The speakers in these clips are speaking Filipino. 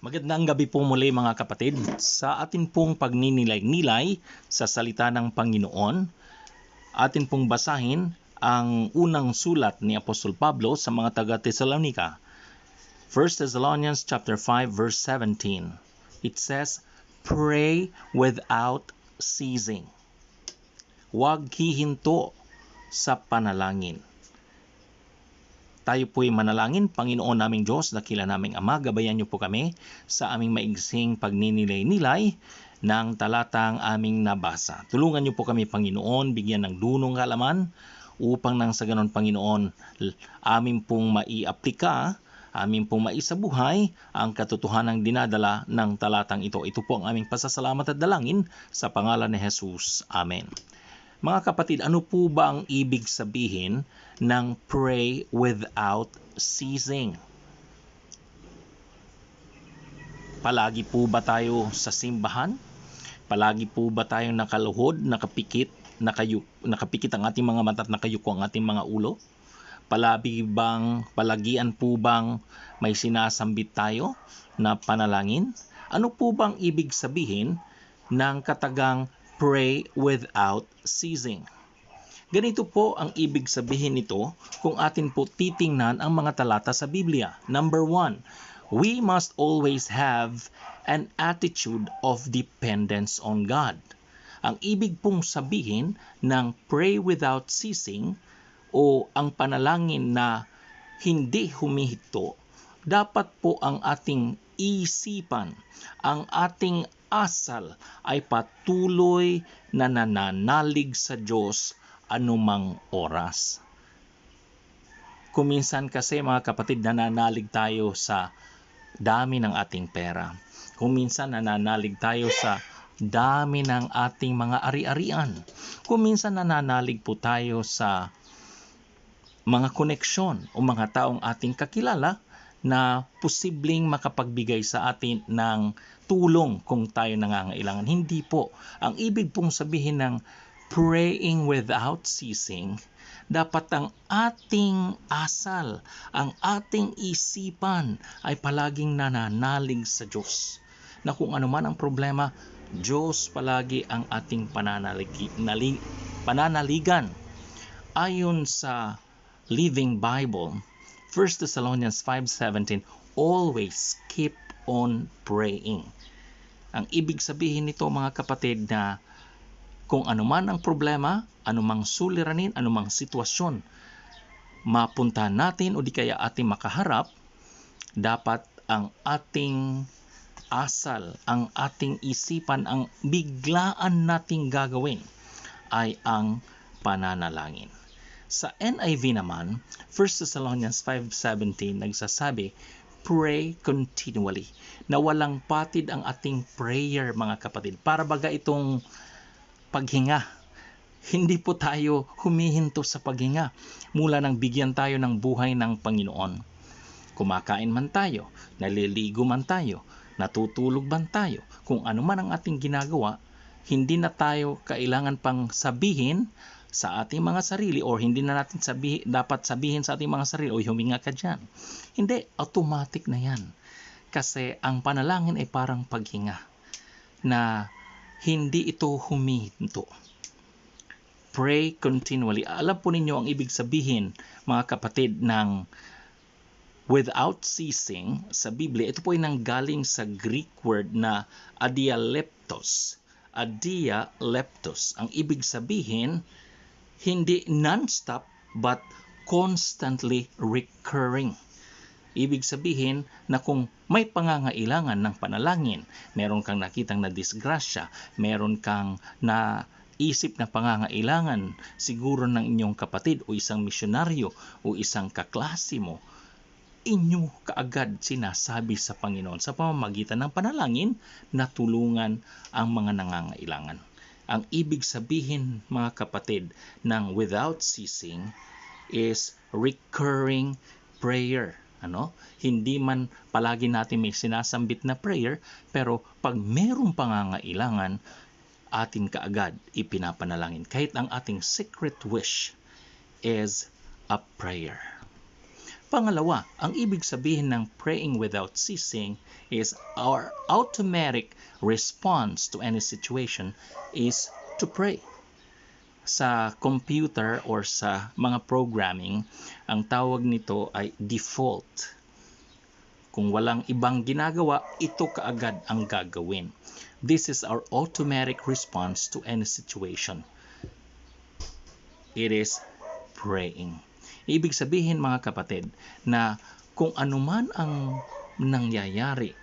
Magandang gabi po muli mga kapatid. Sa atin pong pagninilay-nilay sa salita ng Panginoon, atin pong basahin ang unang sulat ni Apostol Pablo sa mga taga-Tesalonica. 1 Thessalonians chapter 5 verse 17. It says, "Pray without ceasing." Huwag hihinto sa panalangin. Tayo po'y manalangin. Panginoon naming Diyos, dakila naming Ama, gabayan niyo po kami sa aming maigsing pagninilay-nilay ng talatang aming nabasa. Tulungan niyo po kami, Panginoon, bigyan ng dunong kaalaman upang nang sa ganon, Panginoon, amin pong maiaplika, amin pong maisabuhay ang katotohanang dinadala ng talatang ito. Ito po ang aming pasasalamat at dalangin sa pangalan ni Jesus. Amen. Mga kapatid, ano po ba ang ibig sabihin ng pray without ceasing? Palagi po ba tayo sa simbahan? Palagi po ba tayong nakaluhod, nakapikit ang ating mga mata at nakayuko ang ating mga ulo? Palagian po bang may sinasambit tayo na panalangin? Ano po bang ibig sabihin ng katagang pray without ceasing? Ganito po ang ibig sabihin nito kung atin po titingnan ang mga talata sa Biblia. Number 1, we must always have an attitude of dependence on God. Ang ibig pong sabihin ng pray without ceasing o ang panalangin na hindi humihinto, dapat po ang ating isipan, ang ating asal ay patuloy na nananalig sa Diyos anumang oras. Kuminsan kasi mga kapatid, nananalig tayo sa dami ng ating pera. Kuminsan nananalig tayo sa dami ng ating mga ari-arian. Kuminsan nananalig po tayo sa mga koneksyon o mga taong ating kakilala na posibleng makapagbigay sa atin ng tulong kung tayo nangangailangan. Hindi po. Ang ibig pong sabihin ng praying without ceasing, dapat ang ating asal, ang ating isipan ay palaging nananalig sa Diyos. Na kung ano man ang problema, Diyos palagi ang ating pananaligan. Ayon sa Living Bible, 1 Thessalonians 5:17, always keep on praying. Ang ibig sabihin nito mga kapatid na kung anuman ang problema, anumang suliranin, anumang sitwasyon mapuntahan natin o di kaya ating makaharap, dapat ang ating asal, ang ating isipan, ang biglaan nating gagawin ay ang pananalangin. Sa NIV naman, 1 Thessalonians 5:17 nagsasabi, pray continually. Na walang patid ang ating prayer mga kapatid. Para baga itong paghinga. Hindi po tayo humihinto sa paghinga mula nang bigyan tayo ng buhay ng Panginoon. Kumakain man tayo, naliligo man tayo, natutulog man tayo, kung ano man ang ating ginagawa, hindi na tayo kailangan pang sabihin sa ating mga sarili o hindi na natin dapat sabihin sa ating mga sarili, o huminga ka dyan. Hindi, automatic na yan. Kasi ang panalangin ay parang paghinga na hindi ito humihinto. Pray continually. Alam po ninyo ang ibig sabihin mga kapatid ng without ceasing sa Biblia. Ito po ay nanggaling sa Greek word na adialeptos. Adialeptos. Ang ibig sabihin, hindi non-stop but constantly recurring. Ibig sabihin na kung may pangangailangan ng panalangin, meron kang nakitang na disgrasya, meron kang naisip na pangangailangan siguro ng inyong kapatid o isang misyonaryo o isang kaklase mo, inyo kaagad sinasabi sa Panginoon sa pamamagitan ng panalangin na tulungan ang mga nangangailangan. Ang ibig sabihin mga kapatid ng without ceasing is recurring prayer. Hindi man palagi natin may sinasambit na prayer, pero pag merong pangangailangan, atin kaagad ipinapanalangin. Kahit ang ating secret wish is a prayer. Pangalawa, ang ibig sabihin ng praying without ceasing is our automatic response to any situation is to pray. Sa computer or sa mga programming, ang tawag nito ay default. Kung walang ibang ginagawa, ito kaagad ang gagawin. This is our automatic response to any situation. It is praying. Ibig sabihin mga kapatid na kung anuman ang nangyayari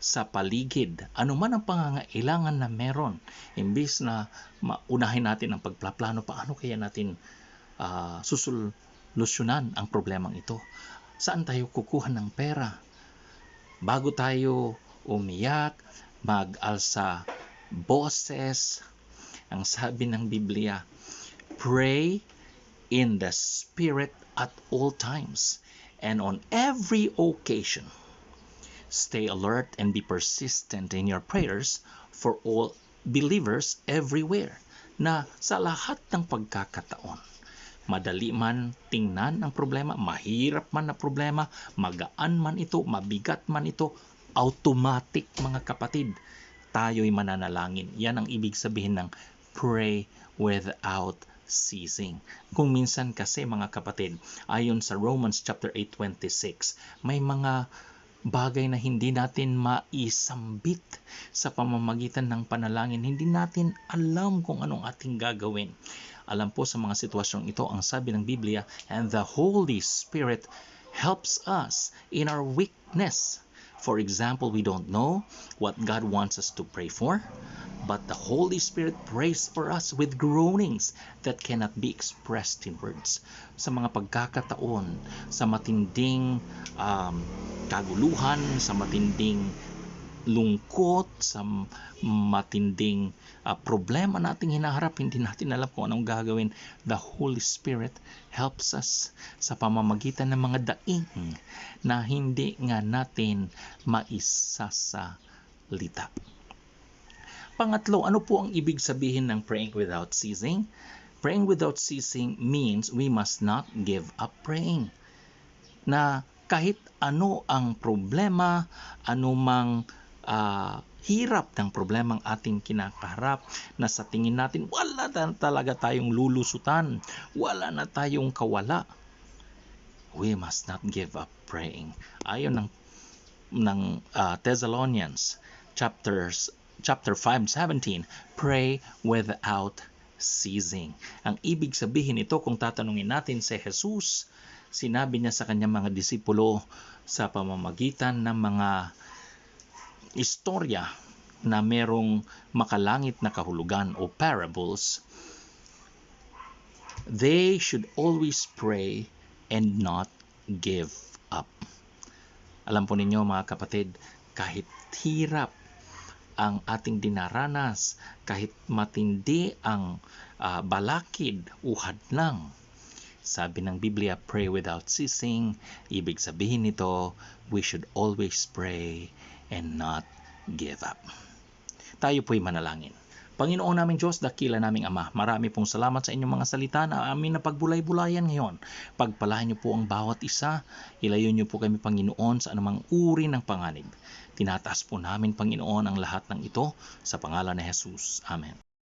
sa paligid, anuman ang pangangailangan na meron, imbis na maunahin natin ang pagplaplano, paano kaya natin susolusyonan ang problemang ito? Saan tayo kukuha ng pera? Bago tayo umiyak, mag-alsa boses, ang sabi ng Biblia, pray in the Spirit at all times and on every occasion. Stay alert and be persistent in your prayers for all believers everywhere. Na sa lahat ng pagkakataon, madali man tingnan ang problema, mahirap man na problema, magaan man ito, mabigat man ito, automatic mga kapatid, tayo'y mananalangin. Yan ang ibig sabihin ng pray without ceasing. Kung minsan kasi mga kapatid, ayon sa Romans chapter 8:26, may mga bagay na hindi natin maisambit sa pamamagitan ng panalangin. Hindi natin alam kung anong ating gagawin. Alam po sa mga sitwasyong ito, ang sabi ng Biblia, and the Holy Spirit helps us in our weakness. For example, we don't know what God wants us to pray for, but the Holy Spirit prays for us with groanings that cannot be expressed in words. Sa mga pagkakataon, sa matinding kaguluhan, sa matinding lungkot, sa matinding problema nating hinaharap, hindi natin alam kung anong gagawin. The Holy Spirit helps us sa pamamagitan ng mga daing na hindi nga natin maisasalita. Pangatlo, ano po ang ibig sabihin ng praying without ceasing? Praying without ceasing means we must not give up praying. Na kahit ano ang problema, anumang hirap ng problemang ating kinakaharap, na sa tingin natin wala na talaga tayong lulusutan, wala na tayong kawala, we must not give up praying. Ayon ng Thessalonians chapter 5:17, pray without ceasing. Ang ibig sabihin ito, kung tatanungin natin si Jesus, sinabi niya sa kanyang mga disipulo sa pamamagitan ng mga istorya na merong makalangit na kahulugan o parables, they should always pray and not give up. Alam po ninyo mga kapatid, kahit hirap ang ating dinaranas, kahit matindi ang balakid, uhad lang, sabi ng Biblia, pray without ceasing. Ibig sabihin nito, we should always pray and not give up. Tayo po'y manalangin. Panginoon naming Diyos, dakila naming Ama, marami pong salamat sa inyong mga salita na amin na pagbulay-bulayan ngayon. Pagpalain niyo po ang bawat isa, ilayo niyo po kami Panginoon sa anumang uri ng panganib. Tinataas po namin Panginoon ang lahat ng ito sa pangalan ni Jesus. Amen.